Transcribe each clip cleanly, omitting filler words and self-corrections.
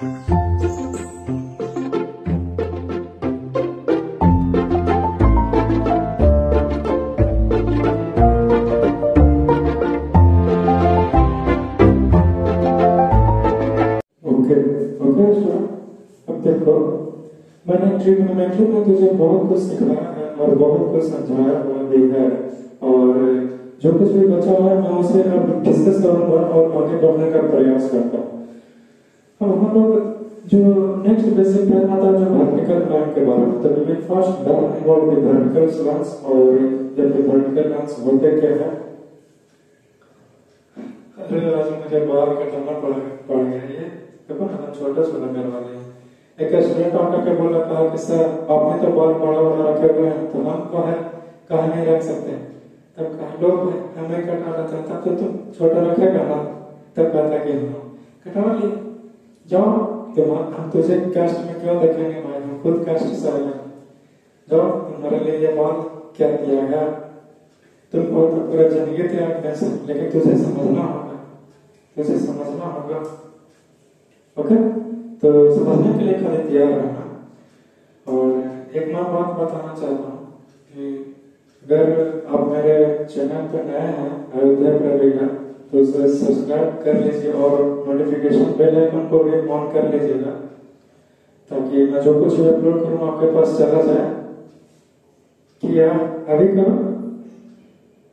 Okay okay अब देखो, मैंने ट्रिग्नोमेट्री में तुझे बहुत कुछ सिखाया है और बहुत कुछ समझाया हुआ भी है, और जो कुछ भी बचा है मैं उसे अब डिस्कस करूंगा और आगे बढ़ने का प्रयास करता हूँ। अब हम लोग जो नेक्स्ट बेसिक पढ़ना था जो वर्टिकल लाइन के बारे में, तो we will first learn about the vertical lines, और जब द वर्टिकल लाइंस होते क्या है। अरे आज मुझे बाल कटाना पड़ गया, ये देखो ना छोटा छोटा मेरे वाले। एक स्टूडेंट आकर बोला, कहा कि सर आपने तो बाल बड़ा बड़ा रखे हुए हैं, तो हम कहा नहीं रख सकते। तब कहा लोग हमें कटा लेते हैं, तब तो तुम छोटा रखेगा ना। तब कहता कि कटवा लिए जाओ, तो हम तुझे कास्ट में क्यों देखेंगे भाई, हम खुद कास्ट से आए हैं। जाओ तुम्हारे लिए ये बाल क्या किया गया, तुमको तो पूरा जिंदगी तैयार कर सकते, लेकिन तुझे समझना होगा, तुझे समझना होगा। ओके, तो समझने के लिए खाली तैयार रहना। और एक मैं बात बताना चाहता हूँ कि अगर आप मेरे चैनल पर नए हैं अयोध्या प्रवीणा, तो उसे सब्सक्राइब कर लीजिए और नोटिफिकेशन बेल आइकन को भी ऑन कर लीजिएगा, ताकि मैं जो कुछ भी अपलोड करूँ आपके पास चला जाए। किया अभी करो,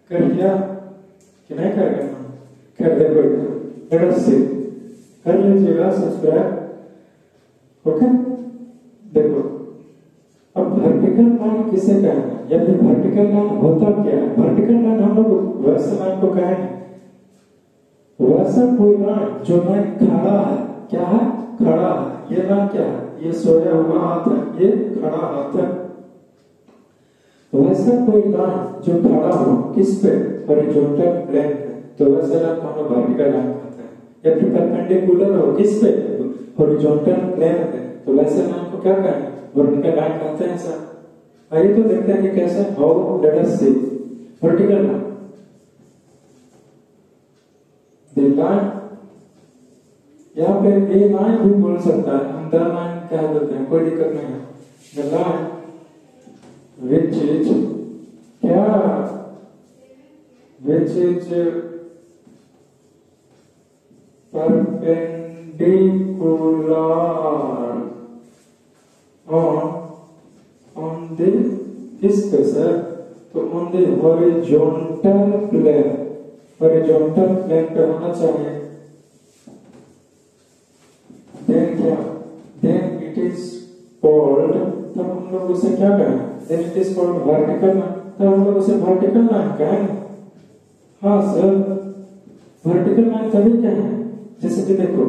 कर लिया कि नहीं करेगा, कर देखो कर लीजिएगा सब्सक्राइब। ओके, देखो अब वर्टिकल लाइन किसे कहते हैं, या फिर वर्टिकल लाइन होता क्या है। वर्टिकल लाइन हम लोग वैसे लाइन को कहेंगे, वैसा कोई लाइन जो लाइन खड़ा है। क्या है? खड़ा है। ये लाइन क्या है? ये सोया हुआ हाथ है, ये खड़ा हाथ है। वैसा कोई लाइन जो खड़ा हो किस पे? हॉरिजॉन्टल प्लेन पे, तो वैसे लाइन को हम लोग वर्टिकल लाइन कहते हैं। या फिर परपेंडिकुलर हो किस पे? हॉरिजॉन्टल प्लेन पे, तो वैसे लाइन को क्या कहेंगे? वर्टिकल लाइन कहते हैं सर। आइए तो देखते हैं कि कैसे। How let us see vertical line. The line, यहाँ पे ए लाइन भी बोल सकता है, हम द लाइन कह देते हैं, कोई दिक्कत नहीं है। द लाइन which is क्या, which is perpendicular on the किस पे सर? तो on the horizontal plane, horizontal plane पे होना चाहिए। then क्या, then it is called, तब हम लोग उसे क्या कहें? then it is called vertical line, तब हम लोग उसे vertical line कहेंगे। हाँ सर, vertical line तभी कहें जैसे कि देखो,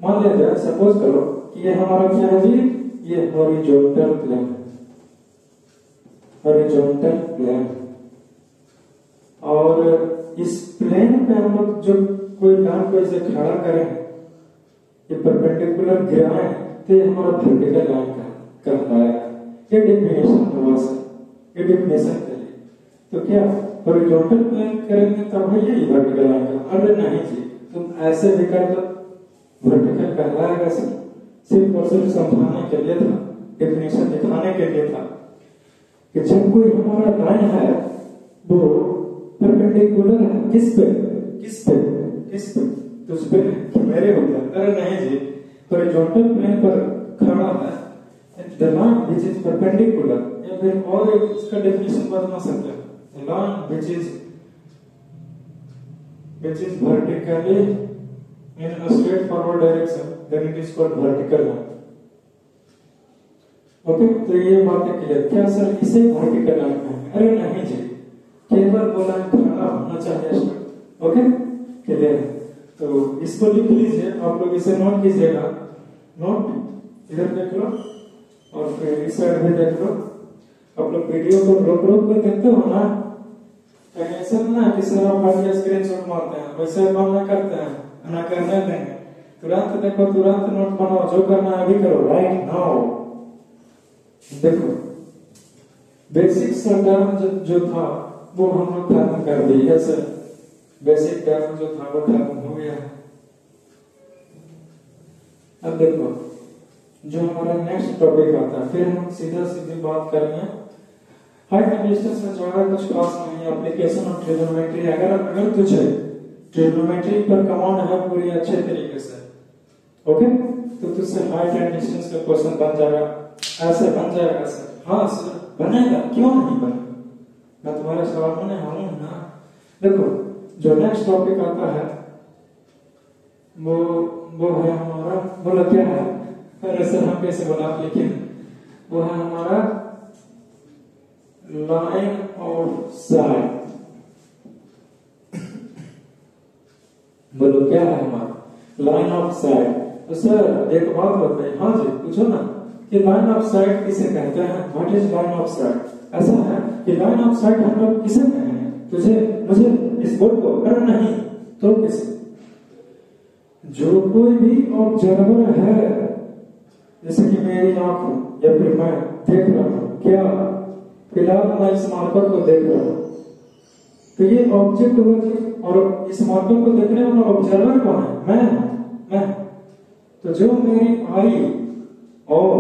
मान लिया जाए, सपोज करो कि ये हमारा क्या है जी, ये हॉरिजॉन्टल प्लेन, हॉरिजॉन्टल प्लेन, और इस प्लेन पे हम लोग जो कोई लाइन को ऐसे खड़ा करें, ये परपेंडिकुलर गिराएं, तो ये हमारा वर्टिकल लाइन कहलाएगा। ये डेफिनेशन हुआ सर, ये डेफिनेशन के लिए। तो क्या हॉरिजॉन्टल प्लेन करेंगे तब है ये वर्टिकल लाइन का। अरे नहीं जी, तुम ऐसे भी कर दो, वर्टिकल कहलाएगा सर। सिर्फ और सिर्फ समझाने के लिए था, डेफिनेशन दिखाने के लिए था कि जब कोई हमारा लाइन है वो परपेंडिकुलर है किस पे, किस पे, किस पे, तो उस पे मेरे होता है। अरे नहीं जी, हॉरिजॉन्टल प्लेन पर खड़ा है, the line which is perpendicular, या फिर और इसका डेफिनेशन बदलना सकते हैं, the line which is vertically in a straight forward direction, then it is called vertical line. Okay, तो ये बातें क्लियर। क्या सर इसे वर्टिकल लाइन कहेंगे? अरे नहीं जी, केवल बोला खड़ा होना चाहिए सर। ओके, क्लियर है। तो इसको लिख लीजिए, आप लोग इसे नोट कीजिएगा। नोट इधर देख लो और फिर इस साइड भी देख लो। आप लोग वीडियो को रोक रोक कर देखते हो ना, कहीं ऐसा ना कि सर आप हट स्क्रीनशॉट मारते हैं, वैसे काम ना करते हैं, ना करने देंगे। तुरंत देखो, तुरंत नोट बनाओ, जो करना है अभी करो, राइट नाउ। देखो बेसिक टर्म जो था वो हम लोग खत्म कर दिए सर। बेसिक टर्म जो था वो खत्म हो गया। अब देखो जो हमारा नेक्स्ट टॉपिक आता है, फिर हम सीधा सीधी बात करेंगे हाइट एंड डिस्टेंस में ज्यादा कुछ खास नहीं है। एप्लीकेशन ऑफ ट्रिग्नोमेट्री, अगर तुझे ट्रिग्नोमेट्री पर कमांड है पूरी अच्छे तरीके से, ओके, तो तुझसे हाइट एंड डिस्टेंस का क्वेश्चन बन जाएगा, ऐसे बन जाएगा सर। हाँ सर बनेगा, क्यों नहीं बनेगा, मैं तुम्हारे सवाल में हूं ना। देखो जो नेक्स्ट टॉपिक आता है वो है हमारा, बोला क्या है, अरे सर हम कैसे बोला आप, लेकिन वो है हमारा लाइन ऑफ साइट। बोलो क्या है हमारा लाइन ऑफ साइट। तो सर एक बात बताइए, हाँ जी पूछो ना, कि लाइन ऑफ साइट किसे कहते हैं, what is line of site. ऐसा है कि लाइन ऑफ साइट हम लोग किसे कहेंगे, तुझे मुझे इस बोर्ड को, अगर नहीं तो किसे, जो कोई भी ऑब्जर्वर है, जैसे कि मेरी आंख या फिर मैं देख रहा हूं, क्या फिलहाल मैं इस मार्कर को देख रहा हूं, तो ये ऑब्जेक्ट हुआ, और इस मार्कर को देखने वाला ऑब्जर्वर कौन है, मैं। तो जो मेरी आई और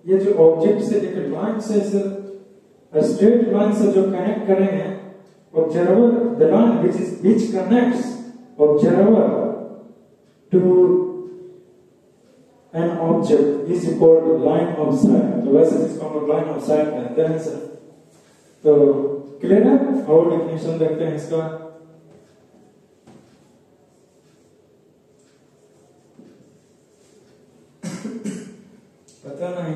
ये जो ऑब्जेक्ट से एक लाइन से स्ट्रेट लाइन से जो कनेक्ट करेंगे, observer the line which connects observer to an object is called line of sight। तो वैसे इसको हम लोग लाइन ऑफ साइट कहते हैं सर। तो क्लियर है, और डेफिनेशन देखते हैं इसका। पता नहीं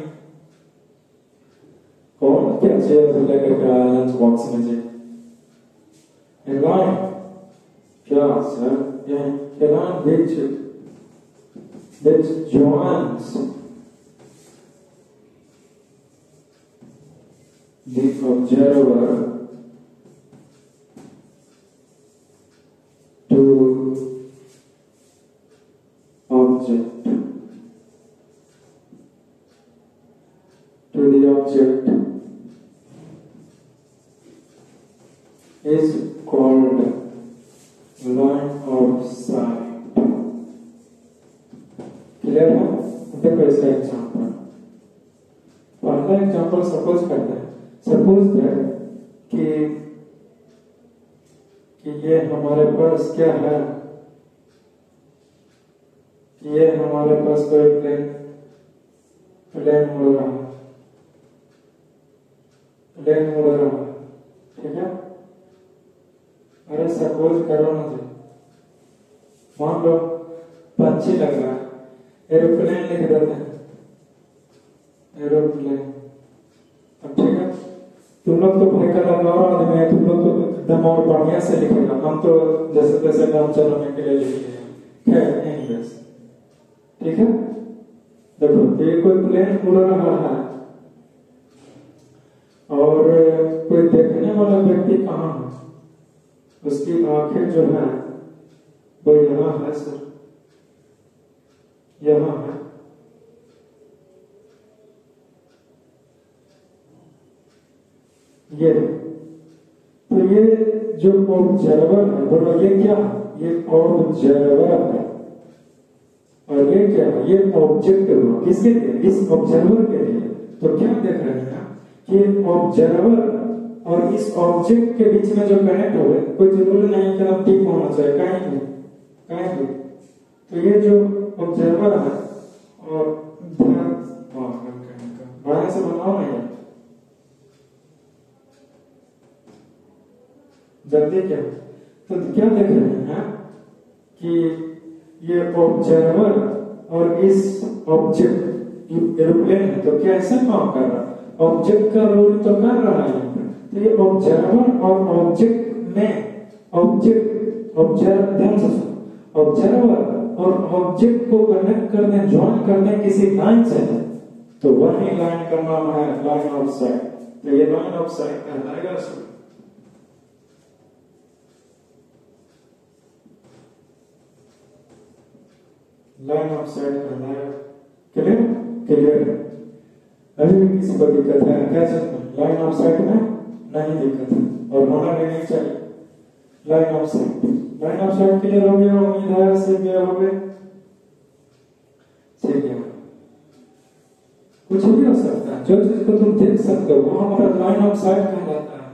कौन क्या चीज लेकर आया लंच बॉक्स में जी, लाइन क्या सर, ये line which joins the observer to object, to the object is called line of sight। Clear है। देखो इसका एग्जांपल, पहला एग्जांपल सपोज करते हैं, सपोज दैट कि ये हमारे पास क्या है, ये हमारे पास कोई प्लेन उड़ रहा है, ठीक है। अरे सपोज करो ना जी, मान लो पंछी लग रहा है, एरोप्लेन लिख देते हैं, एरोप्लेन। अब ठीक है, तुम लोग तो भाई कलाकार आदमी है, तुम लोग तो एकदम और बढ़िया से लिखेगा, हम तो जैसे तैसे काम चलाने के लिए लिखे हैं, एनीवेज ठीक है। देखो ये कोई प्लेन उड़ रहा है और कोई देखने वाला व्यक्ति कहाँ है, उसकी आंखें जो है वो यहाँ है सर, यहाँ है। ये तो ये जो ऑब्जर्वर है, बोलो ये क्या है, ये ऑब्जर्वर है, और ये क्या है, ये ऑब्जेक्ट हुआ, किसके लिए, इस ऑब्जर्वर के लिए। तो क्या देख रहे हैं कि ऑब्जर्वर और इस ऑब्जेक्ट के बीच में जो कनेक्ट हो गए, कोई जरूरी नहीं कि हम ठीक होना चाहिए, कहीं भी। तो ये जो ऑब्जर्वर है, और बढ़िया से बनाओ ना यार, जल्दी क्या। तो क्या देख रहे हैं कि ये ऑब्जर्वर और इस ऑब्जेक्ट एरोप्लेन है, तो कैसे काम कर रहा है, ऑब्जेक्ट का रोल तो कर रहा है। तो ये ऑब्जर्वर और ऑब्जेक्ट में ऑब्जर्वर और ऑब्जेक्ट को कनेक्ट करने, ज्वाइन करने किसी लाइन से, तो वही लाइन का नाम है लाइन ऑफ साइट। तो ये लाइन ऑफ साइट कहलाएगा सर। लाइन ऑफ साइट कहलाएगा। क्लियर। अभी भी किसी को दिक्कत है क्या चलता, लाइन ऑफ साइट में नहीं दिक्कत है, और होना भी नहीं चाहिए। लाइन ऑफ साइट क्लियर हो गया, उम्मीद है सिर्फ गया हो गए। कुछ भी हो सकता है, जो चीज को तुम देख सकते हो वो हमारा लाइन ऑफ साइट कहलाता है।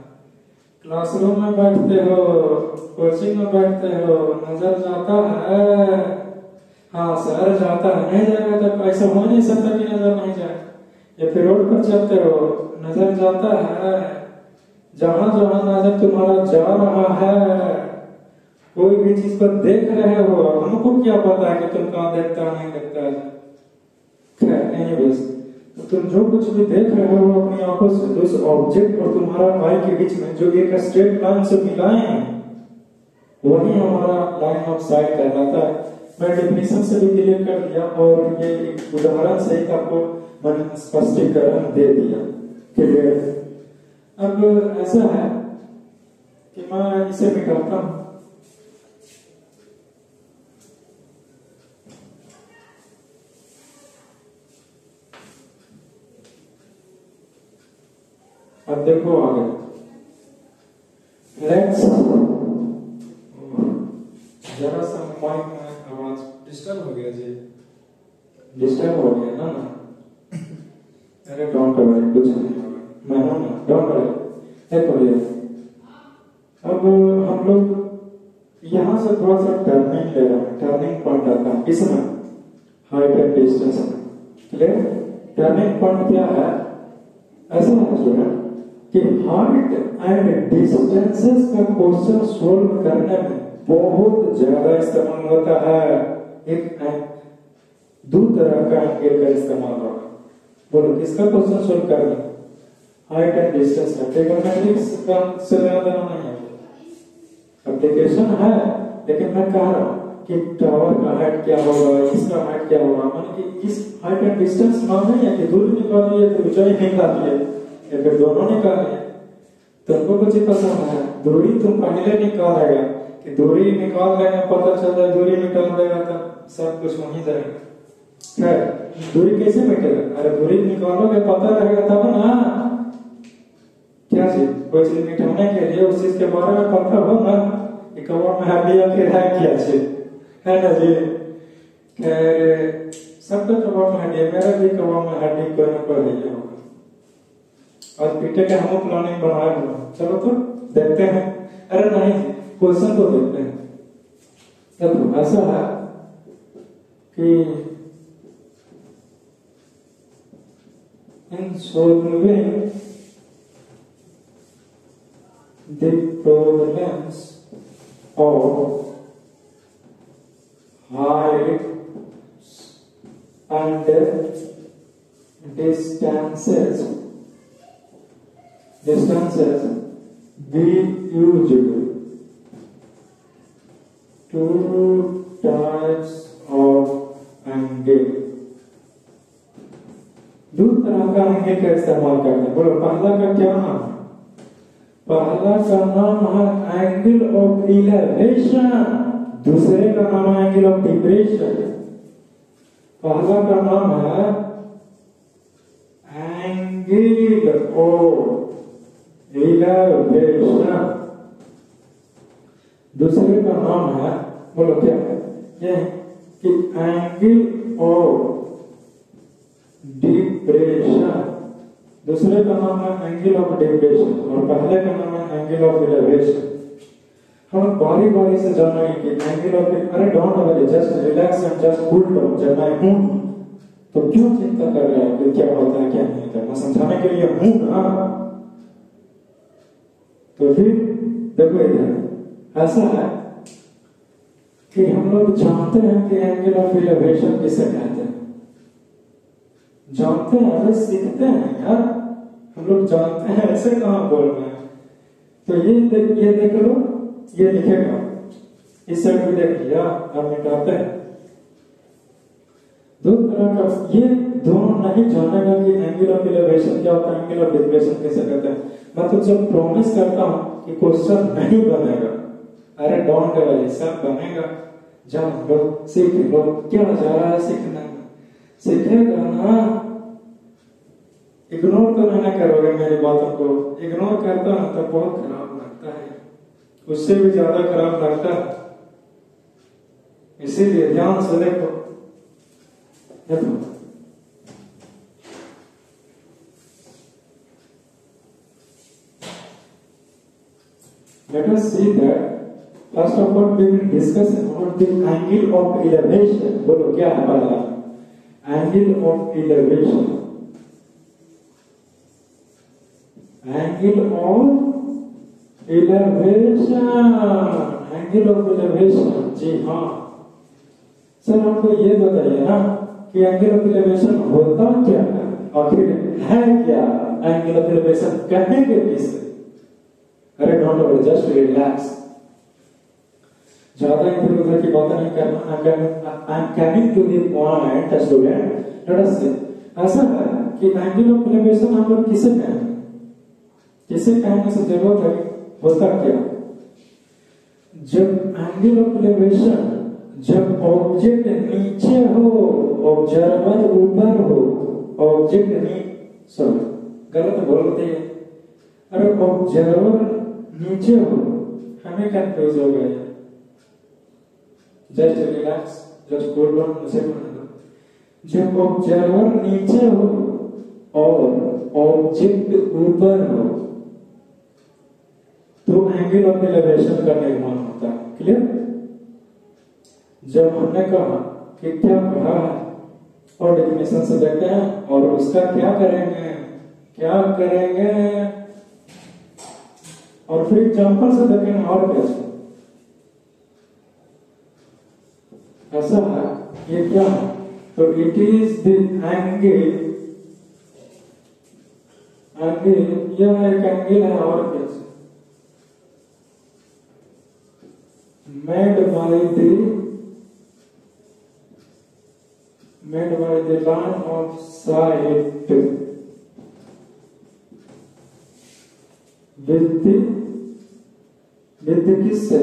क्लासरूम में बैठते हो, कोचिंग में बैठते हो, नजर जाता है, हाँ सर जाता है, नहीं जाएगा तो ऐसा हो नहीं सकता कि नजर नहीं जाए। या फिर रोड पर चलते हो, नजर जाता है, जहां जहां नजर तुम्हारा जा रहा है, कोई भी चीज को देख रहे हो, हमको क्या पता है कि तुम कहाँ देखता नहीं देखता है। खैर एनीवेज, तो तुम जो कुछ भी देख रहे हो अपनी आंखों से, उस ऑब्जेक्ट और तुम्हारा आई के बीच में जो एक स्ट्रेट लाइन से मिलाए हैं, वही हमारा लाइन ऑफ साइट कहलाता है। मैं डेफिनेशन से भी क्लियर कर दिया और ये एक उदाहरण से ही आपको मैंने स्पष्टीकरण दे दिया। क्लियर? अब ऐसा है कि मैं इसे मिटाता हूं। अब देखो आगे, लेट्स जरा सा माइक में आवाज डिस्टर्ब हो गया जी, डिस्टर्ब हो गया ना। अरे डोंट वरी, कुछ नहीं होगा, मैं हूं ना, डोंट वरी। देखो ये अब हम लोग यहाँ से थोड़ा सा टर्निंग ले रहे हैं, टर्निंग पॉइंट आता है इसमें हाइट एंड डिस्टेंस में। क्लियर? टर्निंग पॉइंट क्या है? ऐसा है स्टूडेंट कि हाइट एंड डिस्टेंसेस का क्वेश्चन सोल्व करने में बहुत ज्यादा इस्तेमाल होता है। एक दो तरह का एंगल का इस्तेमाल होगा। बोलो किसका क्वेश्चन सोल्व करना? हाइट एंड डिस्टेंस का। ट्रिगोनोमेट्रिक्स का से ज्यादा नहीं है, एप्लीकेशन है, लेकिन मैं कह रहा हूँ कि टावर का हाइट क्या होगा, इसका हाइट क्या होगा, माने कि इस हाइट एंड डिस्टेंस नाम नहीं है कि दूरी निकालिए तो ऊंचाई निकालिए या फिर दोनों निकालिए। तुमको कुछ ही पसंद है, दूरी तुम पहले निकालेगा कि दूरी निकाल लेंगे, पता चल जाए दूरी निकाल देगा तब सब कुछ वहीं जाएगा। खैर दूरी कैसे मिटेगा? अरे दूरी निकालोगे पता रहेगा तब ना। क्या चीज? कोई चीज मिटाने के लिए उस चीज के बारे में पता हो ना कि कवर में हड्डी या फिर है क्या चीज, है ना जी। खैर सबका कवर में हड्डी है, मेरा भी कवर में हड्डी कोई ना कोई है होगा। आज पीटे के हम प्लानिंग बनाए हुए, चलो तो देखते हैं। अरे नहीं, क्वेश्चन तो देखते हैं। देखो ऐसा है कि in solving the problems of height and distances, we usually two types of angle, दो तरह का एंगल का इस्तेमाल करते हैं। बोलो पहला का क्या नाम है? पहला का नाम है एंगल ऑफ इलेवेशन, दूसरे का नाम है एंगल ऑफ डिप्रेशन। पहला का नाम है एंगल ऑफ इलेवेशन, दूसरे का नाम है, बोलो क्या है ये, कि एंगल ऑफ डिप्रेशन। दूसरे का नाम है एंगल ऑफ डिप्रेशन और पहले का नाम है एंगल ऑफ इलेवेशन। हम बारी बारी से जानेंगे कि एंगल ऑफ, अरे don't worry, just relax and just cool down. जब मैं हूं तो क्यों चिंता कर रहे हो कि क्या होता है क्या नहीं होता, मैं समझाने के लिए हूं ना। तो फिर देखो इधर ऐसा है कि हम लोग जानते हैं कि एंगल ऑफ इलेवेशन किसे कहते हैं, जानते हैं, अरे सीखते हैं यार, हम लोग जानते हैं, ऐसे कहां बोल रहे हैं। तो ये देख लो, ये लिखेगा, इस साइड भी देख लिया, अब मिटाते हैं। दो तरह का, ये दोनों नहीं जानेगा कि एंगल ऑफ इलेवेशन क्या होता है, एंगल ऑफ डिप्रेशन कैसे कहते हैं। मैं तुझसे प्रॉमिस करता हूं कि क्वेश्चन नहीं बनेगा, अरे डोंट वरी, सब बनेगा। जान लो, सीख लो, क्या जा रहा है सीखने में, सीखेगा ना। इग्नोर तो नहीं करोगे मेरी बातों को, इग्नोर करता हूं तो बहुत खराब लगता है, उससे भी ज्यादा खराब लगता है। इसीलिए ध्यान से देखो, देखो Let us see that. First of all, we will discuss about the angle of elevation. बोलो क्या है पहला? Angle of elevation. Angle of elevation. Angle of elevation. जी हाँ. सर हमको ये बताइए ना कि एंगल ऑफ एलिवेशन होता क्या है, आखिर है क्या एंगल ऑफ एलिवेशन, कहेंगे किसे? अरे डोंट वरी, जस्ट रिलैक्स, ज्यादा इधर उधर की बातें नहीं करना। I am coming to the point student. Let us see, ऐसा है कि एंगल ऑफ एलिवेशन हम लोग किसे कहेंगे, किसे कहने से जरूरत है, होता क्या? जब एंगल ऑफ एलिवेशन, जब ऑब्जेक्ट नीचे हो, ऑब्जर्वर ऊपर हो, ऑब्जेक्ट सॉरी गलत बोलते हैं, अरे ऑब्जर्वर नीचे हो, हमें कंफ्यूज हो गए। Just relax, just cool down, मुझे बोलने दो। जब ऑब्जर्वर नीचे हो और ऑब्जेक्ट ऊपर हो तो एंगल ऑफ एलिवेशन का निर्माण होता है। क्लियर? जब हमने कहा कि क्या कहा है और डेफिनेशन से देखते हैं और उसका क्या करेंगे, क्या करेंगे और फिर एग्जांपल से देखेंगे और कैसे। ऐसा है, ये क्या है? तो इट इज द एंगल, यह एक एंगल है और कैसे made by the line of sight with the किससे?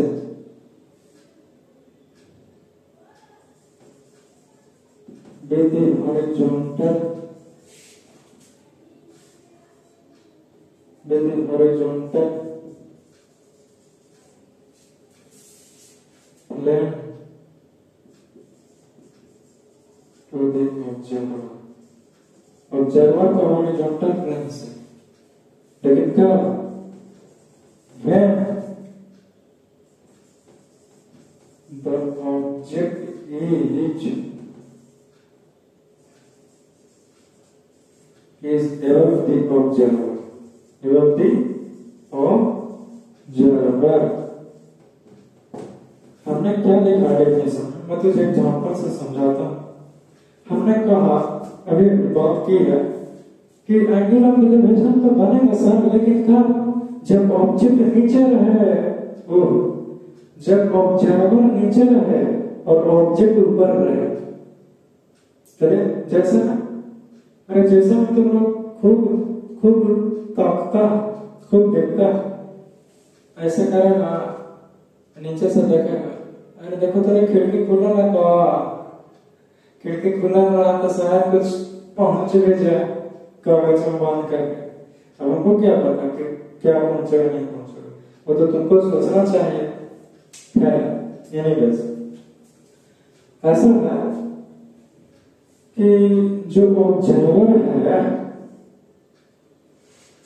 with the horizontal plane to the observer, observer को हॉरिजॉन्टल प्लेन से, लेकिन क्या when the object is above the observer, above the observer। हमने क्या लिखा डेफिनेशन, मैं तुझे एग्जांपल से समझाता हूं। हमने कहा, अभी बात की है कि एंगल ऑफ एलिवेशन तो बनेगा सर, लेकिन कब? जब ऑब्जेक्ट नीचे रहे, जब ऑब्जर्वर नीचे रहे और ऑब्जेक्ट ऊपर रहे। चले जैसे ना, अरे जैसे में तुम लोग खूब ताकता, खूब देखता, ऐसे करेगा, नीचे से देखेगा, अरे देखो तेरे खिड़की खुला लगा, खिड़की खुला रहा तो शायद कुछ पहुंच भी जाए कागज में बांध करके। अब हमको क्या पता कि क्या पहुंचेगा नहीं पहुंचेगा, वो तो तुमको सोचना चाहिए है, ये नहीं बस। ऐसा है कि जो ऑब्जर्वर है,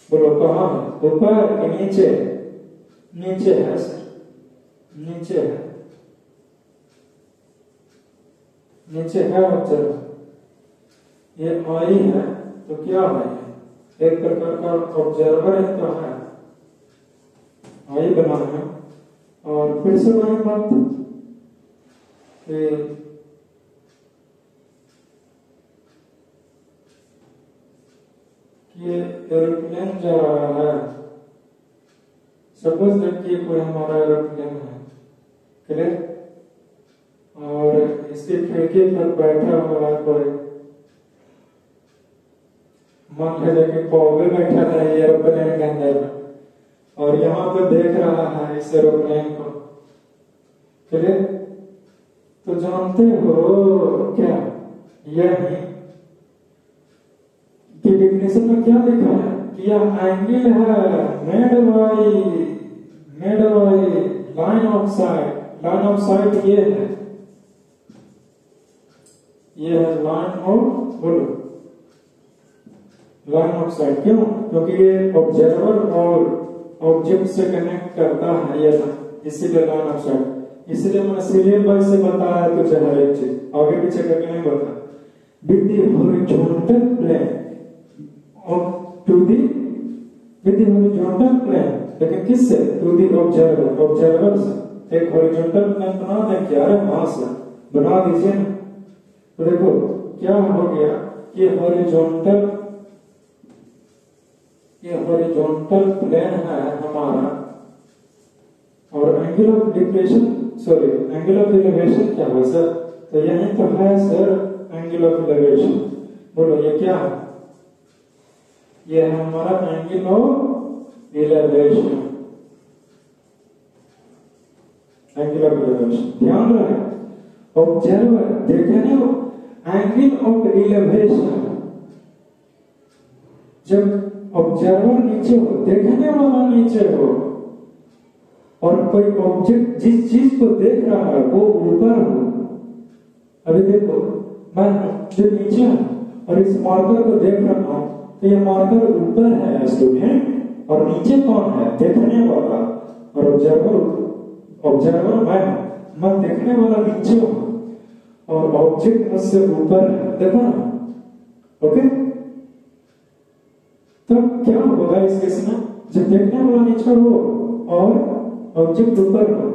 बोलो कहाँ है, ऊपर के नीचे? नीचे है सर, नीचे है, नीचे है ऑब्जर्वर। ये आई है तो क्या है, एक प्रकार का ऑब्जर्वर है तो है, आई बना है। और फिर से वही बात कि ये एरोप्लेन जा रहा है, सपोज देखिए कोई हमारा एरोप्लेन है, क्लियर, और इसकी खिड़की पर बैठा हुआ है कोई, मान लीजिए कि कौवे बैठा था एरोप्लेन के अंदर और यहाँ पे देख रहा है इस एरोप्लेन को, क्लियर। तो जानते हो क्या, यही कि डेफिनेशन में क्या लिखा है कि यह एंगल है made by line of site. Line of site ये है, ये है लाइन ऑफ, बोलो लाइन ऑफ साइट। क्यों? क्योंकि ये ऑब्जर्वर और ऑब्जेक्ट से कनेक्ट करता है या ना, इसीलिए लाइन ऑफ साइट। इसलिए मैंने सीरियल वाइज से बताया तुझे हर एक चीज, आगे पीछे करके नहीं बता। With the horizontal plane to the with the horizontal plane, लेकिन किससे? टू दी ऑब्जर्वर, ऑब्जर्वर से एक हॉरिजॉन्टल प्लेन बना दें क्या? अरे वहां से बना दीजिए ना। तो देखो क्या हो गया, ये हॉरिजॉन्टल प्लेन है हमारा, और angle of depression sorry angle of elevation क्या है सर? तो यही तो है सर एंगल ऑफ एलिवेशन। बोलो ये क्या है? ये है हमारा angle of elevation, angle of elevation. ध्यान रहे ऑब्जर्वर देखे ना, एंगल ऑफ एलिवेशन जब ऑब्जर्वर नीचे हो, देखने वाला नीचे हो, और कोई ऑब्जेक्ट जिस चीज को देख रहा है वो ऊपर हो। अभी देखो मैं जो नीचे हूं और इस मार्कर को देख रहा हूं, तो ये मार्कर ऊपर है स्टूडेंट, और नीचे कौन है? देखने वाला। और ऑब्जर्वर मैं देखने वाला नीचे हूं, और ऑब्जेक्ट मुझसे ऊपर है। देखो ना, ओके? तो क्या होगा इस केस में? जब देखने वाला नीचे हो और ऑब्जेक्ट ऊपर हो,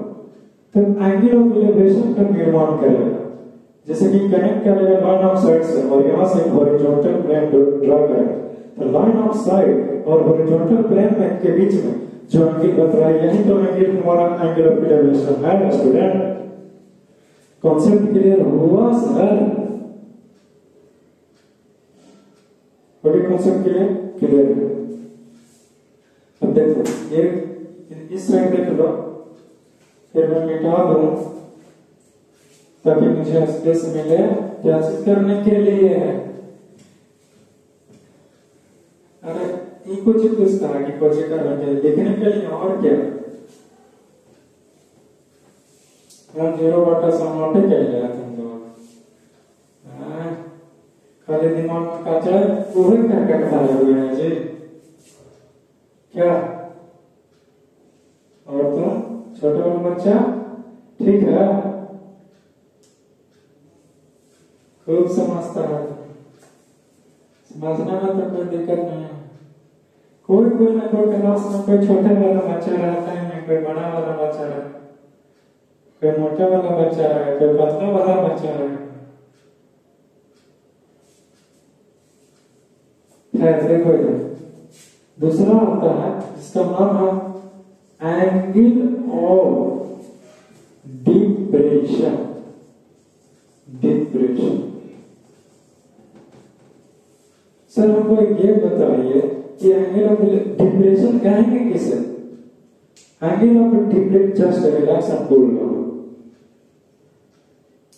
तो एंगल ऑफ एलिवेशन का निर्माण करेगा, जैसे कि कनेक्ट करेगा लाइन ऑफ साइट से, और यहां से हॉरिजॉन्टल प्लेन ड्रा करेगा। तो लाइन ऑफ साइट और हॉरिजॉन्टल प्लेन में के बीच में जो एंगल बन रहा है, यही तो एंगल हमारा एंगल ऑफ एलिवेशन है स्टूडेंट। कॉन्सेप्ट क्लियर हुआ सर? ओके, कॉन्सेप्ट क्लियर है। अब देखो ये इस साइड देख लो, फिर मैं मिटा दूं ताकि मुझे स्पेस मिले क्या चीज करने के लिए है। अरे ये कुछ पूछता है कि कुछ करने के लिए, लिखने के लिए और क्या? हम 0/समाटे के लिए तुम लोग खाली दिमाग में काचा पूरे क्या करता है जी क्या? और तुम छोटा वाला बच्चा ठीक है, खूब समझता है, समझने में तो कोई दिक्कत नहीं है। कोई ना कोई क्लास में कोई छोटे वाला बच्चा रहता है, कोई बड़ा वाला बच्चा रहता है, कोई मोटा वाला बच्चा है, कोई पतला वाला बच्चा है। देखो इधर दूसरा होता है जिसका नाम है एंगल ऑफ डिप्रेशन। सर हमको ये बताइए कि एंगल ऑफ डिप्रेशन कहेंगे किसे? Angle of depression just relax and cool down.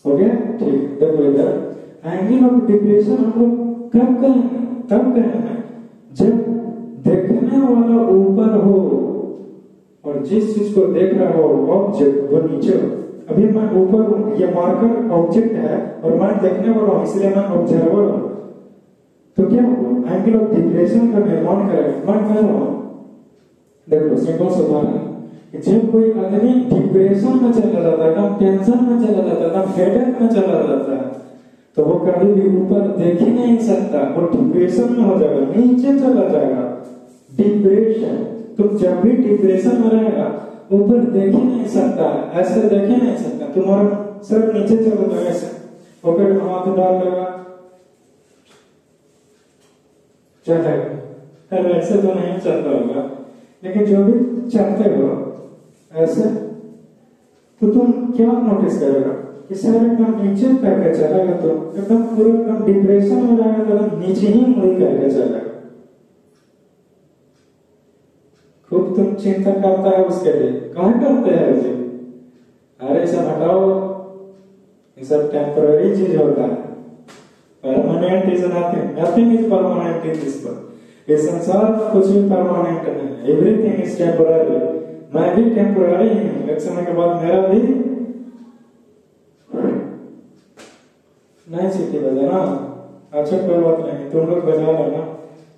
Okay ठीक, देखो इधर एंगल ऑफ डिप्रेशन हम लोग कब कहेंगे? तब कहेंगे जब देखने वाला ऊपर हो और जिस चीज को देख रहा हो ऑब्जेक्ट वो नीचे हो। अभी मैं ऊपर हूं, ये मार्कर ऑब्जेक्ट है और मैं देखने वाला हूं, इसलिए मैं ऑब्जर्वर हूं। तो क्या होगा? एंगल ऑफ डिप्रेशन का निर्माण करेगा। मैं कह रहा हूं, देखो सिंपल सा बात है, जब कोई आदमी डिप्रेशन में चला जाता है, एकदम टेंशन में चला जाता है, एकदम हेडेक में चला जाता है, तो वो कभी भी ऊपर देख ही नहीं सकता, वो डिप्रेशन में हो जाएगा, नीचे चला जाएगा। डिप्रेशन, तुम जब भी डिप्रेशन में रहेगा ऊपर देख ही नहीं सकता, ऐसे देख ही नहीं सकता, तुम्हारा सर नीचे चला जाएगा, ऐसे पॉकेट में हाथ डाल लेगा, चलेगा। ऐसे तो नहीं चलता होगा, लेकिन जो भी चलते हो ऐसे, तो तुम क्या नोटिस करेगा कि सर एकदम नीचे करके चलेगा, तो एकदम पूरा एकदम डिप्रेशन में रहेगा, तो एकदम नीचे ही मुड़ करके चलेगा। खूब तुम चिंता करता है उसके लिए, कहाँ करते हैं जी? अरे सब हटाओ, ये सब टेम्पररी चीज होता है, permanent is nothing, nothing is permanent in this world. इस संसार में कुछ भी परमानेंट नहीं है, एवरीथिंग इज टेम्पररी। मैं भी टेम्पररी ही हूँ, एक समय के बाद मेरा भी नहीं सीटी बजाना। अच्छा कोई बात नहीं, तुम लोग बजा लेना,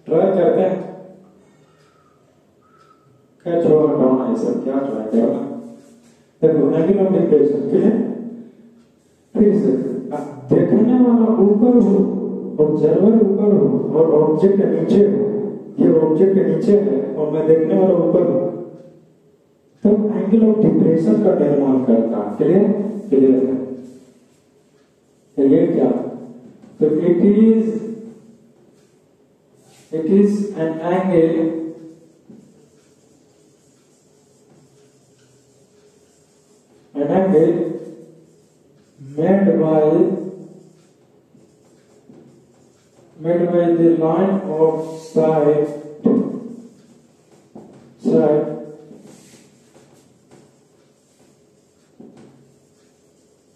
ट्राई करते हैं। क्या छोड़ हटाओ ना, ये सब क्या ट्राई करना। देखो एंगल ऑफ डिप्रेशन के लिए फिर से देखने वाला ऊपर हो, ऑब्जर्वर ऊपर हो और ऑब्जेक्ट नीचे हो, ये ऑब्जेक्ट नीचे है और मैं देखने वाला ऊपर हूं, तब एंगल ऑफ डिप्रेशन का निर्माण करता। क्लियर क्लियर है। तो ये क्या, तो it is an angle made by the line of sight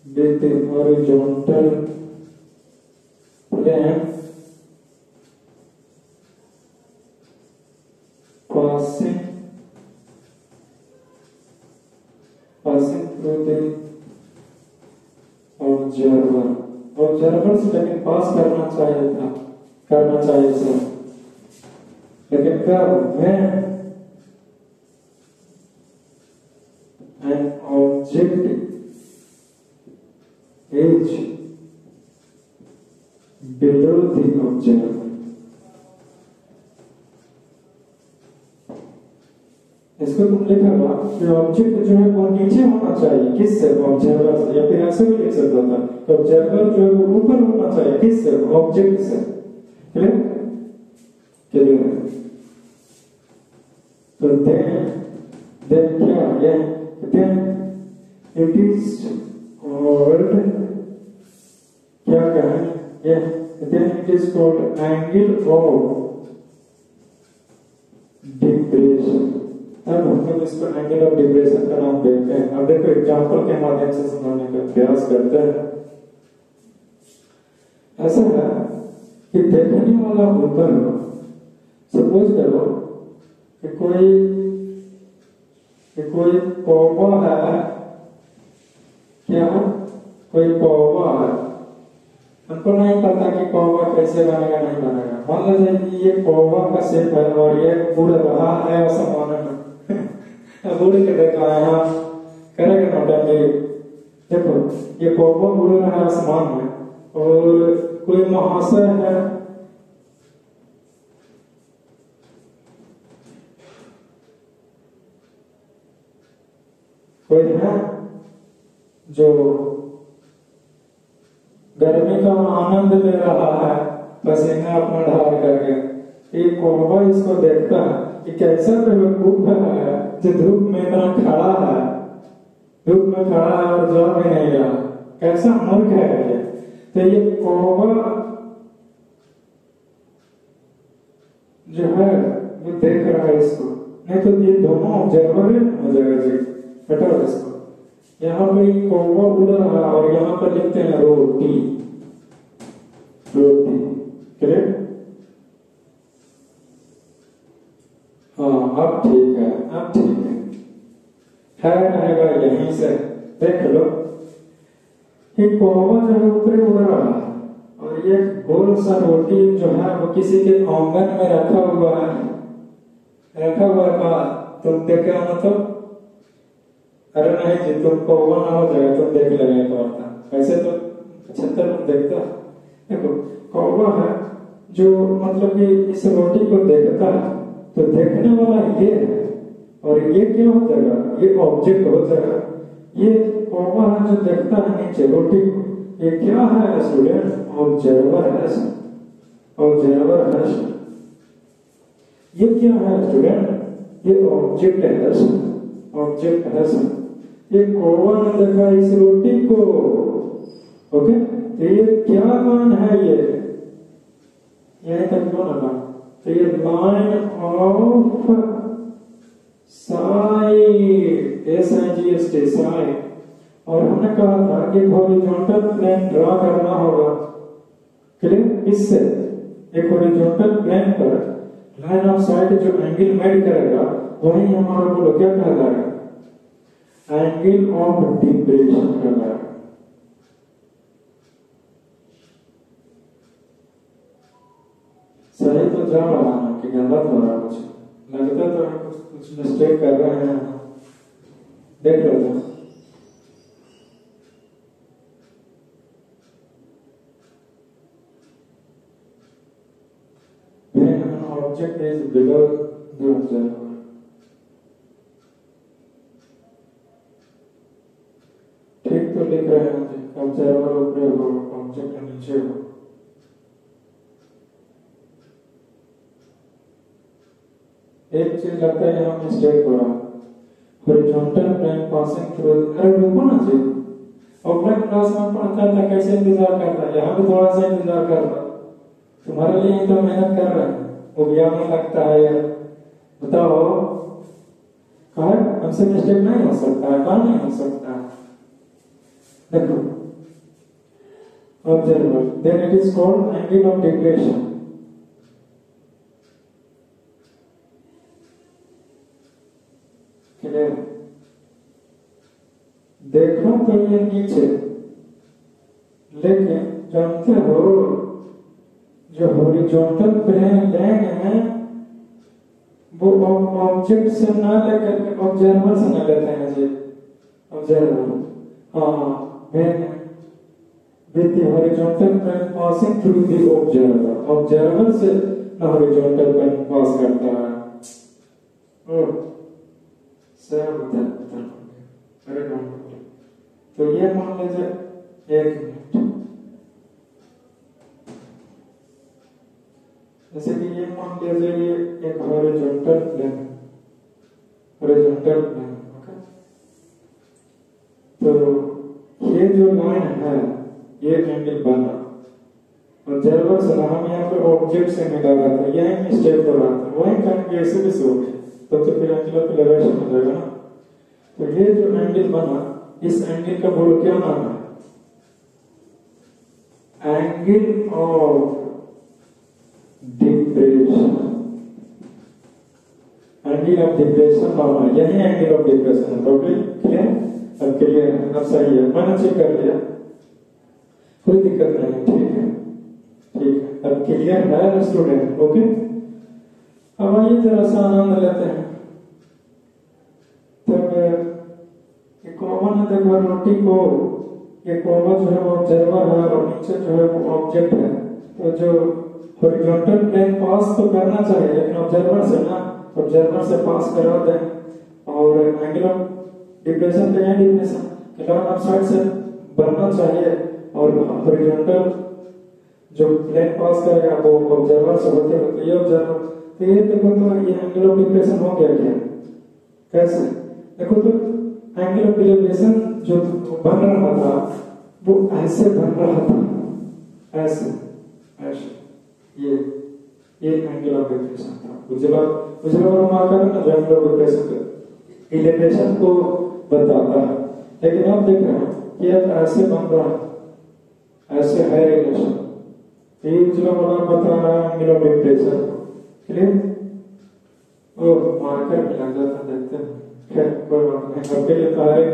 with the horizontal plane passing through the observer से लेकिन पास करना चाहिए सर, लेकिन कब, when an object is below the observer। इसको तुम लिखा कि ऑब्जेक्ट जो है वो नीचे होना चाहिए, किससे, ऑब्जर्वर से, या फिर ऐसे भी लिख सकता था कि ऑब्जर्वर जो है वो ऊपर होना चाहिए, किससे, ऑब्जेक्ट से। Clear clear. तो देन क्या है, देन इट इज कॉल्ड, क्या कहें ये, then it is called angle of depression. अब हम लोग इसको एंगल ऑफ डिप्रेशन का नाम देते हैं। अब देखो एग्जांपल के माध्यम से समझने का प्रयास करते हैं। ऐसा है कि देखने वाला ऊपर हो, सपोज करो कि कोई कौवा है, क्या कोई कौवा है, हमको नहीं पता कि कौवा कैसे बनेगा नहीं बनेगा। मान लीजिए कि ये कौवा का शेप है और ये उड़ रहा है आसमान में, उड़ के देखा है, हाँ करेगा नोटेंगे। देखो ये कौवा उड़ रहा है आसमान में और कोई महाशय है, कोई है जो गर्मी का आनंद ले रहा है पसीना अपना ढाल करके। एक कौवा इसको देखता है कि कैसा बेवकूफ है जो धूप में इतना खड़ा है, धूप में खड़ा है और जा भी नहीं रहा, कैसा मूर्ख है ये। तो ये कौवा जो है वो देख रहा है इसको, नहीं तो ये दोनों ऑब्जर्वर हो जाएगा जी। हटाओ इसको, यहाँ पे कौवा उड़ रहा है और यहाँ पर लिखते हैं रोटी, रोटी। करेक्ट, हाँ अब ठीक है, अब ठीक है रहेगा यहीं से। देख लो कि कौवा जो है ऊपर उड़ रहा है और ये गोल सा रोटी जो है वो किसी के आंगन में रखा हुआ है, तुम देखे हो मतलब, अरे नहीं जी तुम कौवा ना हो जाएगा, तुम देख लगे कौवा, ऐसे तो 75 तुम देखता। देखो कौवा है जो मतलब कि इस रोटी को देखता है, तो देखने वाला ये है और ये क्या हो जाएगा, ये ऑब्जेक्ट हो जाएगा। ये कौवा है जो देखता है नीचे रोटी को, ये क्या है स्टूडेंट, ऑब्जर्वर है, ऑब्जर्वर है। ये क्या है स्टूडेंट, ये ऑब्जेक्ट है, ऑब्जेक्ट है। ये कौवा ने देखा इस रोटी को, ओके, तो ये क्या मान है, ये यही तक क्यों ना, तो ये line of side, SIGHT side. और हमने कहा था कि हॉरिजॉन्टल प्लेन ड्रा करना होगा। क्लियर, इससे एक हॉरिजॉन्टल प्लेन पर लाइन ऑफ साइड जो एंगल मेड करेगा वही हमारा बोलो क्या कहलाएगा, एंगल ऑफ डिप्रेशन कहलाएगा। सही तो जा रहा है कि गलत हो रहा कुछ, लगता तो है कुछ मिस्टेक कर रहे हैं, देख लो तो। When an object is below the observer, ठीक तो लिख रहे हैं जी, ऑब्जर्वर ऊपर हो, ऑब्जेक्ट नीचे हो। एक चीज लगता है यहाँ मिस्टेक हो रहा है, हॉरिजॉन्टल प्लेन पासिंग थ्रू। अरे रुको ना जी, ऑफलाइन क्लास में पढ़ता था कैसे इंतजार करता है, यहाँ भी थोड़ा सा इंतजार कर रहा, तुम्हारे लिए ही तो मेहनत कर रहे हैं, वो भी नहीं लगता है यार, बताओ कहा हमसे मिस्टेक नहीं हो सकता है, कहाँ नहीं हो सकता है। देखो observer, then it is called angle of depression. देखो तो ये नीचे, लेकिन जानते हो जो हॉरिजॉन्टल प्लेन है वो ऑब्जेक्ट से ना लेकर ऑब्जर्वर से ना लेते हैं जी, ऑब्जर्वर। हाँ, with the horizontal plane passing through the observer, observer से ना हॉरिजॉन्टल प्लेन पास करता है। सब उधर अरे तो ये मान लीजिए, एक मिनट, जैसे कि ये मान लीजिए ये एक horizontal plane, horizontal plane, okay. तो ये जो लाइन है ये एंगल बना, और ऑब्जर्वर से ना हम यहाँ पे ऑब्जेक्ट से मिला रहा था, यही मिस्टेक हो रहा था, वही कहेंगे ऐसे भी सो गए, तो फिर एंगल ऑफ एलिवेशन हो जाएगा ना। तो ये जो एंगल बना, इस एंगल का बोलो क्या नाम है, angle of depression, angle of depression नाम है, यही एंगल ऑफ डिप्रेशन है। Problem clear? अब क्लियर है, अब सही है, मैंने चेक कर लिया, कोई दिक्कत नहीं, ठीक है, ठीक है, अब क्लियर है स्टूडेंट, ओके। अब आइए जरा सा आनंद लेते हैं। तब कॉमन है, देखो रोटी को, ये कॉमन जो है वो ऑब्जर्वर है और नीचे जो है वो ऑब्जेक्ट है, तो जो हॉरिजॉन्टल प्लेन पास तो करना चाहिए, लेकिन ऑब्जर्वर से ना, ऑब्जर्वर से पास करा दें, और एंगल ऑफ डिप्रेशन पे है, डिप्रेशन क्लियर ऑफ साइड से बनना चाहिए, और हॉरिजॉन्टल जो प्लेन पास करेगा वो ऑब्जर्वर से होते हुए ये ऑब्जर्वर, तो ये देखो तो ये एंगल ऑफ डिप्रेशन हो गया क्या, कैसे देखो तो एंगल ऑफ डिप्रेशन जो बन रहा था वो ऐसे बन रहा था, ऐसे ऐसे, ये एंगल ऑफ डिप्रेशन था, उजला मार्कर ना जो एंगल ऑफ डिप्रेशन इलिवेशन को बताता है। लेकिन अब देख रहे हैं कि अब ऐसे बन रहा है, ऐसे है रिलेशन, ये उजला वाला बता रहा है एंगल ऑफ डिप्रेशन, क्लियर? ओ मार्कर भी लग जाता, देखते हैं, खैर कोई बात नहीं, आपके लिए सारे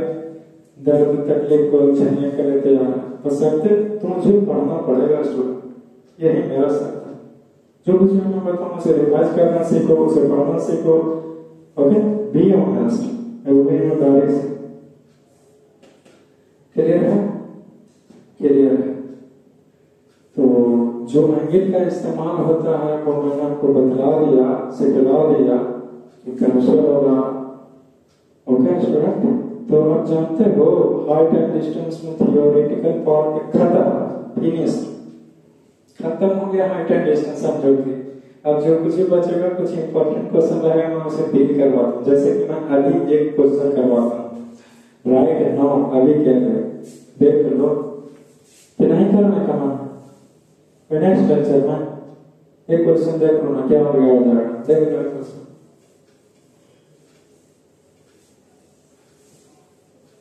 दर्द तकलीफ को झेलने के लिए तैयार है, बशर्ते तुझे पढ़ना पड़ेगा स्टूडेंट, यही मेरा शर्त है। जो कुछ मैं बताऊं उसे रिवाइज करना सीखो, उसे पढ़ना सीखो, ओके, बी ऑनेस्ट, मैं ईमानदारी से, क्लियर है? क्लियर है। तो जो एंगल का इस्तेमाल होता है वो मैंने आपको बतला दिया, सिखला दिया कि कैसे होगा, ओके स्टूडेंट। तो आप जानते हो हाइट एंड डिस्टेंस में थियोरेटिकल पार्ट खत्म, फिनिश, खत्म हो गया हाइट एंड डिस्टेंस, समझो कि अब जो कुछ भी बचेगा, कुछ इंपॉर्टेंट क्वेश्चन रहेगा, मैं उसे डील करवाता हूँ। जैसे कि मैं अभी एक क्वेश्चन करवाता हूँ, राइट है, नो, अभी क्या है देख लो, कि नहीं करना कहा नेक्स्ट लेक्चर में एक क्वेश्चन देख लो ना, क्या हो गया, देख लो क्वेश्चन,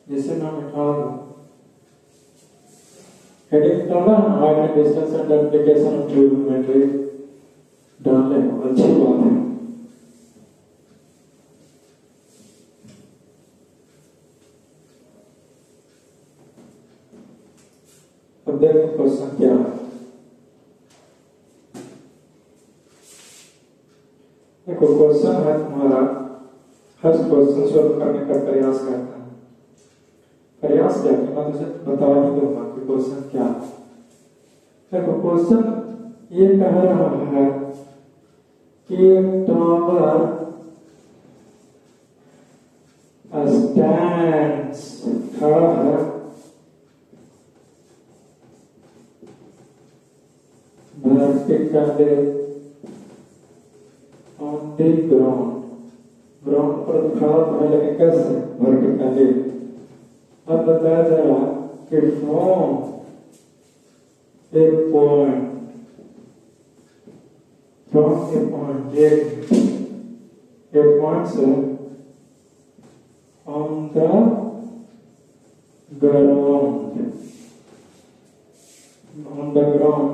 जिसे नाम निकाल दो, हेडिंग डाला ना, height and distance and application of trigonometry डाल ले, अच्छी बात है। अब देखो क्वेश्चन क्या है, कोई क्वेश्चन है तुम्हारा, हर क्वेश्चन सॉल्व करने का प्रयास करता है। प्रयास क्या कि मैं तुझे बता ही दूंगा कि क्वेश्चन क्या है। देखो क्वेश्चन ये कह रहा है कि एक टावर स्टैंड्स खड़ा है vertically on the ground, ground पर खड़ा है लेकिन कैसे? वर्टिकली। अब बताया जा रहा कि फ्रॉम ए पॉइंट से on the ground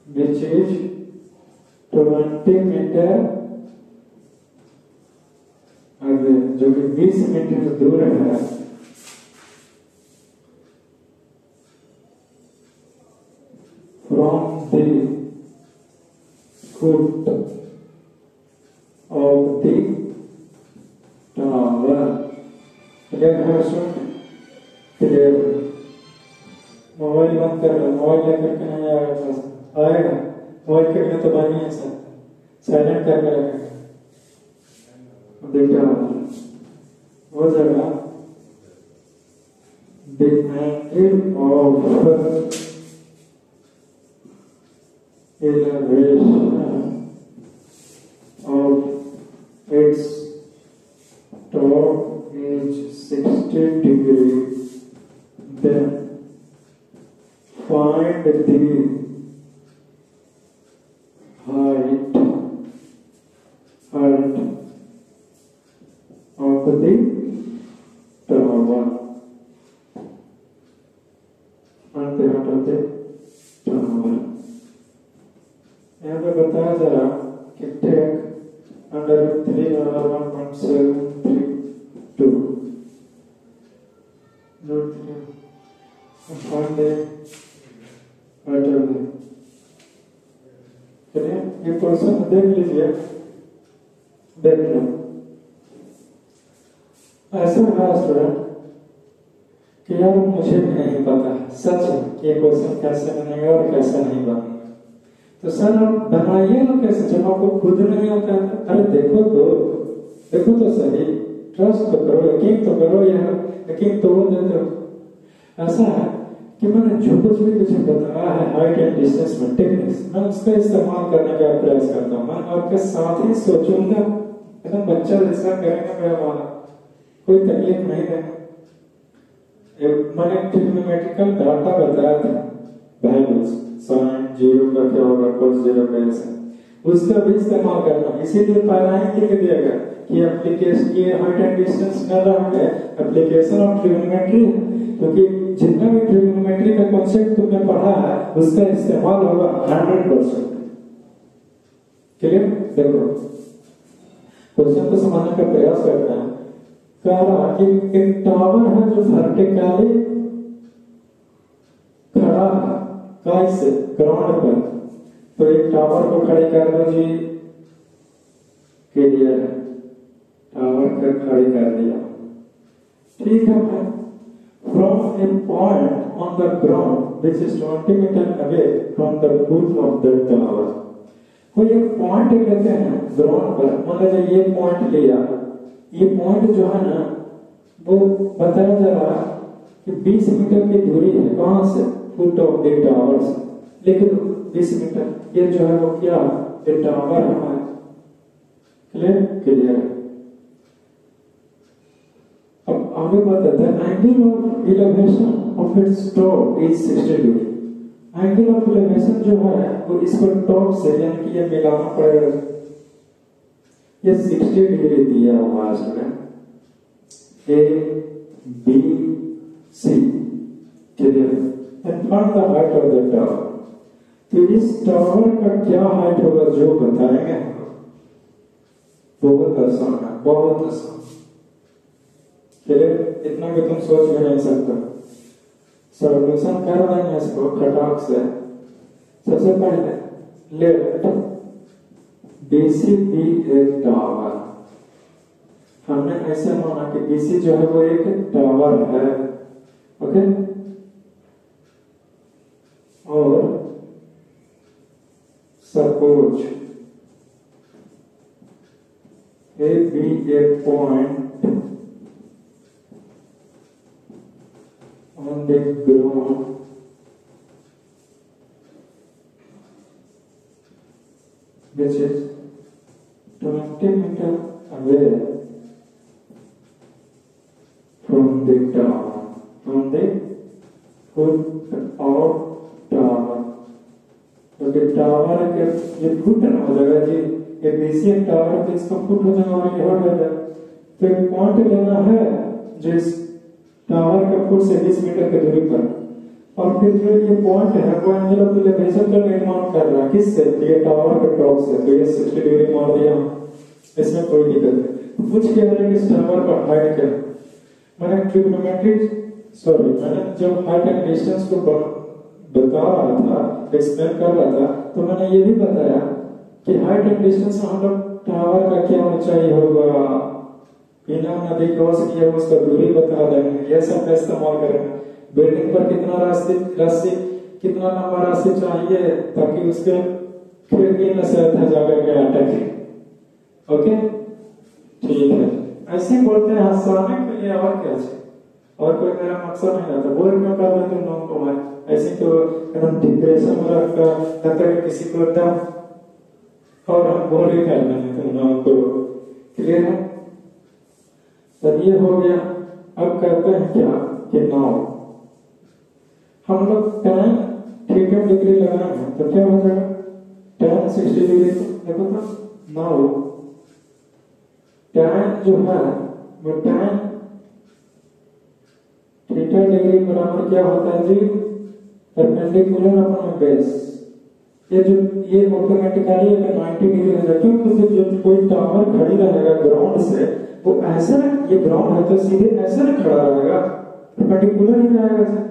which is 20 metre आगे, जो कि 20 मीटर दूर है, from the foot of the tower। Clear है स्टूडेंट? क्लियर। मोबाइल बंद कर लो, मोबाइल लेकर के नहीं आएगा पास, आएगा मोबाइल करके तो बन ही नहीं सकता, साइलेंट करके रखेगा। देखिए हो जाएगा the angle of elevation of its top is 60 degrees, then find the height of the tower, and the height of the tower। यहाँ पे बताया जा रहा कि टेक अंडर 3 और 1.732 note find the height of the। चलिए ये क्वेश्चन देख लीजिए, देख लो। ऐसा है स्टूडेंट कि यार मुझे भी नहीं पता सच में कि ये क्वेश्चन कैसे बनेगा और कैसे नहीं बनेगा। तो सर आप बनाइए ना कैसे, जब आपको खुद नहीं आता है। अरे देखो तो सही, ट्रस्ट तो करो, यकीन तो करो यार, यकीन तो वो देते हो। ऐसा है कि मैंने जो कुछ भी तुझे बताया है हाइट एंड डिस्टेंस में टेक्निक्स, मैं उसका इस्तेमाल करने का प्रयास करता हूँ। मैं आपके साथ ही सोचूंगा, एकदम बच्चा जैसा करेंगे मेरा वाला, कोई तकलीफ नहीं देगा। मैंने ट्रिग्नोमेट्रिकल डाटा बताया था, वैल्यूज साइन जीरो का क्या होगा, cos जीरो का ऐसा, उसका भी इस्तेमाल करना। इसीलिए पहला ही लिख दिया गया कि एप्लीकेशन की हाइट एंड डिस्टेंस कर रहा है एप्लीकेशन ऑफ ट्रिग्नोमेट्री, क्योंकि जितना भी ट्रिग्नोमेट्री का कॉन्सेप्ट तुमने पढ़ा है उसका इस्तेमाल होगा 100%। क्लियर? देखो क्वेश्चन को समझने का प्रयास करते हैं। कह रहा कि एक टावर है जो वर्टिकली खड़ा है कैसे? ग्राउंड पर। तो एक टावर को खड़ी कर दो जी, क्लियर है, टावर को खड़ी कर दिया, ठीक है भाई। From a point on the ground which is 20 metre away from the foot of the tower. कोई एक पॉइंट लेते हैं ग्राउंड पर, मान लीजिए ये पॉइंट लिया, ये पॉइंट जो है ना वो बताया जा रहा है कि 20 मीटर की दूरी है, कहां से? फुट ऑफ द टावर से। लेकिन 20 मीटर ये जो है वो क्या है? ये टावर हमारा। क्लियर? अब आगे बताते हैं angle of elevation of its top is 60 degree. Angle of elevation जो है वो इसको टॉप से यानी कि ये मिलाना पड़ेगा, ये 60 डिग्री दिया हुआ है A B C। Clear? And find the height of the tower. तो इस टावर का क्या हाइट होगा जो बताएंगे हम। बहुत आसान है, बहुत आसान। क्लियर? इतना कि तुम सोच भी नहीं सकते। सॉल्यूशन कर रहे हैं इसको खटाक से। सबसे पहले लेफ्ट बीसी भी एक टावर, हमने ऐसे माना कि बीसी जो है वो एक टावर है, ओके। और suppose A B a point on the ground which is 20 meters away from the tower, from the foot of tower। तो ये टावर के ये फुट ना हो जाएगा जी, ये बीसी टावर के इसका फुट हो जाएगा और ये हो जाएगा। तो एक पॉइंट लेना है जो इस टावर के फुट से 20 मीटर की दूरी पर, और फिर जो ये पॉइंट है वो एंगल ऑफ एलिवेशन का निर्माण कर रहा है, किससे? ये टावर के टॉप से। तो ये 60 डिग्री मार दिया, इसमें कोई दिक्कत नहीं। पूछ के रहे कि इस टावर का हाइट क्या है। मैंने जब हाइट एंड डिस्टेंस को बता रहा था, एक्सप्लेन कर रहा था, तो मैंने ये भी बताया कि हाइट एंड डिस्टेंस में हम लोग टावर का क्या ऊंचाई होगा, बिना नदी क्रॉस किए उसका दूरी बता देंगे, ये सब का इस्तेमाल करेंगे। बिल्डिंग पर कितना रास्ते कितना लंबा रास्ते चाहिए ताकि उसके खिड़की में से जाकर के अटके, ओके ठीक है। ऐसे बोलते हैं हंसाने के लिए, और क्या चाहिए, और कोई मेरा मकसद नहीं रहता। बोल क्यों कर रहे तुम लोगों को? मैं ऐसे तो एकदम डिप्रेशन में लगता है किसी को एकदम, और हम बोल ही कर रहे हैं तुम लोगों को, क्लियर है? तब ये हो गया। अब कहते हैं क्या कि नाउ हम लोग tan थीटा डिग्री लगाएंगे तो क्या हो जाएगा? tan 60 degree. देखो तो नाउ tan जो है वो tan थीटा डिग्री बराबर क्या होता है जी? Perpendicular upon base. ये ऑटोमेटिकली 90 डिग्री हो जाएगा, क्योंकि जो कोई टावर खड़ी रहेगा ग्राउंड से, वो ऐसा, ये ग्राउंड है तो सीधे ऐसा नहीं खड़ा रहेगा, परपेंडिकुलर ही रहेगा।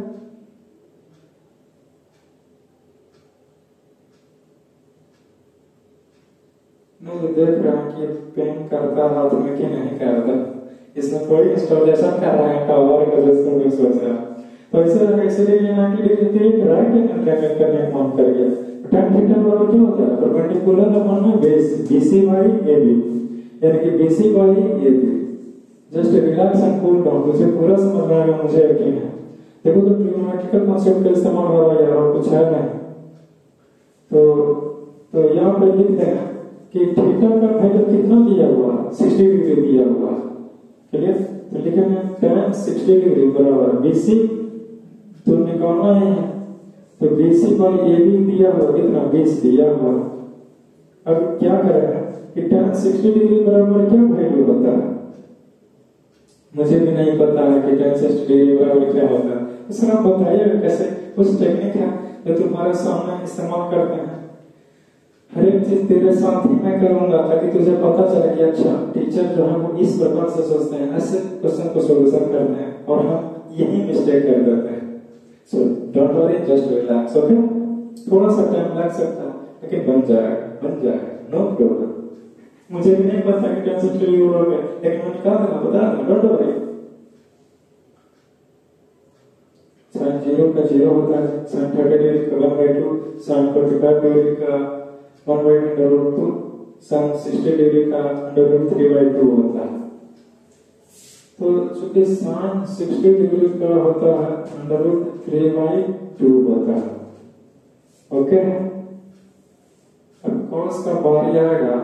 नहीं देख रहा है कि पेन करता हाथ में कि नहीं करता, इसमें कोई इंस्टॉलेशन कर रहा है टावर का, जैसे मैं सोचा। तो इसलिए ये 90 डिग्री एक राइट एंगल का निर्माण कर गया। tan थीटा बराबर क्या होता है? परपेंडिकुलर अपॉन में बेस, BC बाई AB, यानी कि BC by AB। Just relax and cool down, तुझे पूरा समझ में आएगा, मुझे यकीन है। देखो तो ट्रिग्नोमेट्रिकल कॉन्सेप्ट का इस्तेमाल हो रहा है यार, और कुछ है नहीं। तो यहाँ पे लिख दें कि थीटा का वैल्यू कितना दिया हुआ? 60 डिग्री दिया हुआ, क्लियर? तो लिखेंगे tan 60 डिग्री बराबर BC, तो निकालना है तो BC बाई AB दिया हुआ कितना? 20 दिया हुआ। अब क्या करेंगे कि tan 60 डिग्री बराबर क्या वैल्यू होता है? मुझे भी नहीं पता है कि tan 60 डिग्री बराबर क्या होता है। तो आप बताइए कैसे, कुछ टेक्निक है जो तुम्हारे सामने इस्तेमाल करते हैं। हर एक चीज तेरे साथ ही मैं करूंगा ताकि तुझे पता चले कि अच्छा टीचर जो है वो इस प्रकार से सोचते हैं, ऐसे क्वेश्चन को सॉल्यूशन करते हैं, और हम यही मिस्टेक कर देते हैं। So don't worry, just relax, okay? थोड़ा सा टाइम लग सकता है लेकिन बन जाएगा, नो प्रॉब्लम। मुझे भी नहीं पता कि tan 60 डिग्री हो गया, लेकिन मैं निकाल दूंगा, बता दूंगा, डोंट वरी। sin 0 का 0 होता है, sin 30 डिग्री का 1/2, sin 45 डिग्री का 1/√2, sin 60 डिग्री का √3/2 होता है। तो चूंकि sin 60 डिग्री का होता है √3/2 होता है, ओके? अब cos का बारी आएगा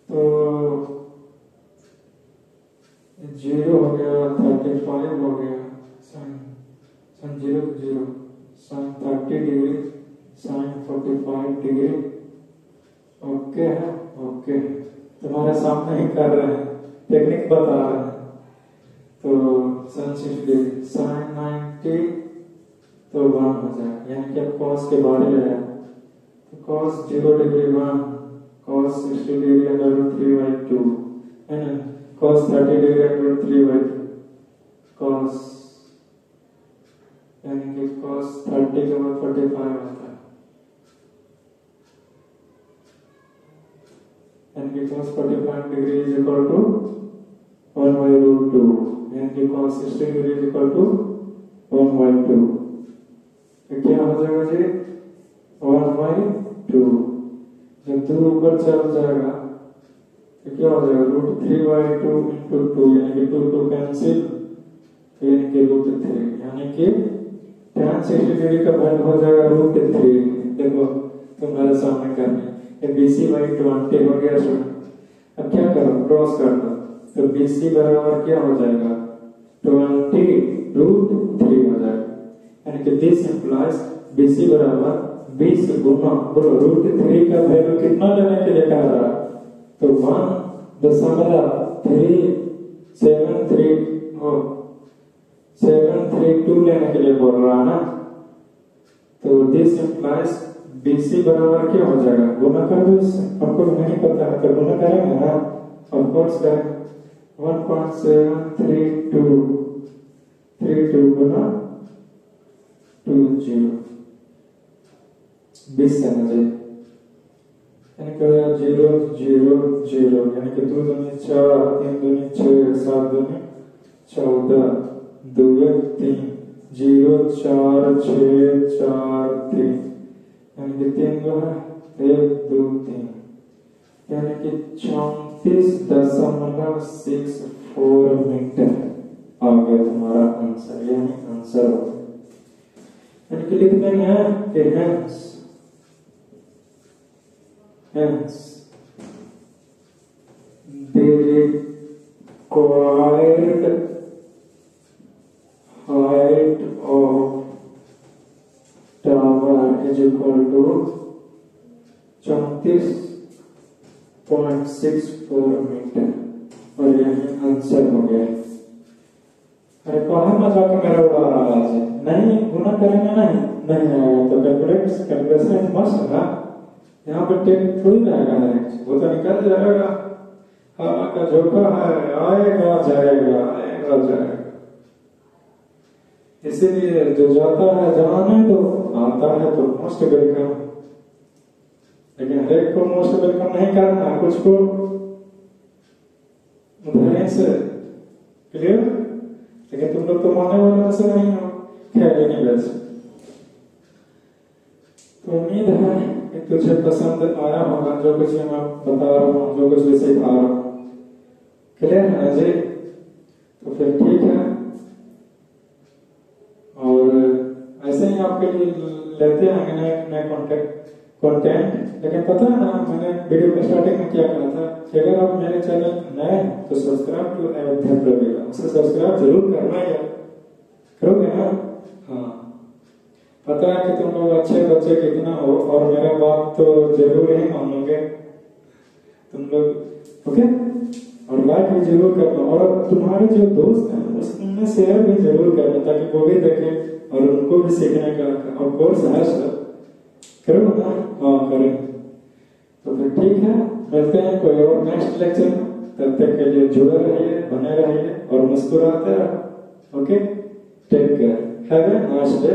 तो 0 हो गया, 35 हो गया, sin 0 to 0, sin 30 degree, sin 45 degree, okay है, ओके। तुम्हारे सामने ही कर रहे हैं, टेक्निक बता रहे हैं। तो sin 60 डिग्री, sin 90 तो 1 हो जाए, यानी कि अब cos के बारे में है तो cos 0 डिग्री 1, cos 60 डिग्री √3/2 है ना, cos 30 डिग्री √3/2, cos यानी कि cos 30 का 45 आता है। cos 45 degree is equal to 1 by root 2 यानी कि cos 60 degree is equal to 1 by 2। तो क्या हो जाएगा जी 1 by 2। जब 2 ऊपर चल जाएगा तो क्या हो जाएगा रूट 3 by 2 into 2 यानी कि 2 2 कैंसिल यानी कि रूट 3 यानी कि tan 60 डिग्री का वैल्यू हो जाएगा रूट 3। देखो तुम्हारे सामने करना है BC by 20 हो गया स्टूडेंट। अब क्या करो क्रॉस कर दो तो BC बराबर क्या हो जाएगा 20 रूट 3 हो जाएगा यानी कि दिस इंप्लाइज BC बराबर 20 गुना बोलो रूट 3 का वैल्यू कितना लेने के लिए कह रहा है तो 1.732 लेने के लिए बोल रहा है ना। तो दिस इंप्लाइज BC बराबर क्या हो जाएगा गुना कर दो इससे। आपको नहीं पता है तो गुना करेंगे ना ऑफ कोर्स करेंगे 1.732 गुना 20 20 समझे यानी कि 0 0 0 यानी कि 2 दूनी 4 3 दूनी 6 7 दूनी 14 2 3 0 4 6 4 3 यानी कि 3 2 है 1 2 3 यानी कि 34.64 मीटर आ गया तुम्हारा आंसर यानी आंसर हो यानी कि लिख देंगे कि hence the required height of tower is equal to 34.64 metre और यही आंसर हो गया। अरे कहा मजाक मेरा उड़ा रहा है नहीं गुना करेंगे नहीं तो कैलकुलेशन मस्त है यहाँ पर टेक थोड़ी रहेगा वो तो निकल जाएगा हवा का झोंका है आएगा जाएगा इसीलिए जो जाता है जाने तो आता है तो मोस्ट वेलकम लेकिन हर एक को मोस्ट वेलकम नहीं करना कुछ को धैर्य से क्लियर लेकिन तुम लोग तो मानने वाले से नहीं हो खैर नहीं वैसे तो उम्मीद है कि तुझे पसंद आया होगा जो कुछ मैं बता रहा हूँ जो कुछ भी सिखा रहा हूँ क्लियर है जी। तो फिर ठीक है और ऐसे ही आपके लिए लेते हैं नए कंटेंट लेकिन पता है ना मैंने वीडियो के स्टार्टिंग में क्या कहा था कि अगर आप मेरे चैनल नए हैं तो सब्सक्राइब टू अयोध्या प्रवीण उसे सब्सक्राइब जरूर करना है करोगे ना। हाँ पता है कि तुम लोग अच्छे बच्चे कितना हो और मेरा बात तो जरूर ही मानोगे तुम लोग ओके और लाइक भी जरूर करना और तुम्हारे जो दोस्त हैं उसमें शेयर भी जरूर करना ताकि वो भी देखें और उनको भी सीखने का ऑफ कोर्स है सर करो ना। हाँ करें तो फिर ठीक है मिलते हैं कोई और नेक्स्ट लेक्चर में तब तक के लिए जुड़े रहिए बने रहिए और मुस्कुराते रहो okay take care have a nice day.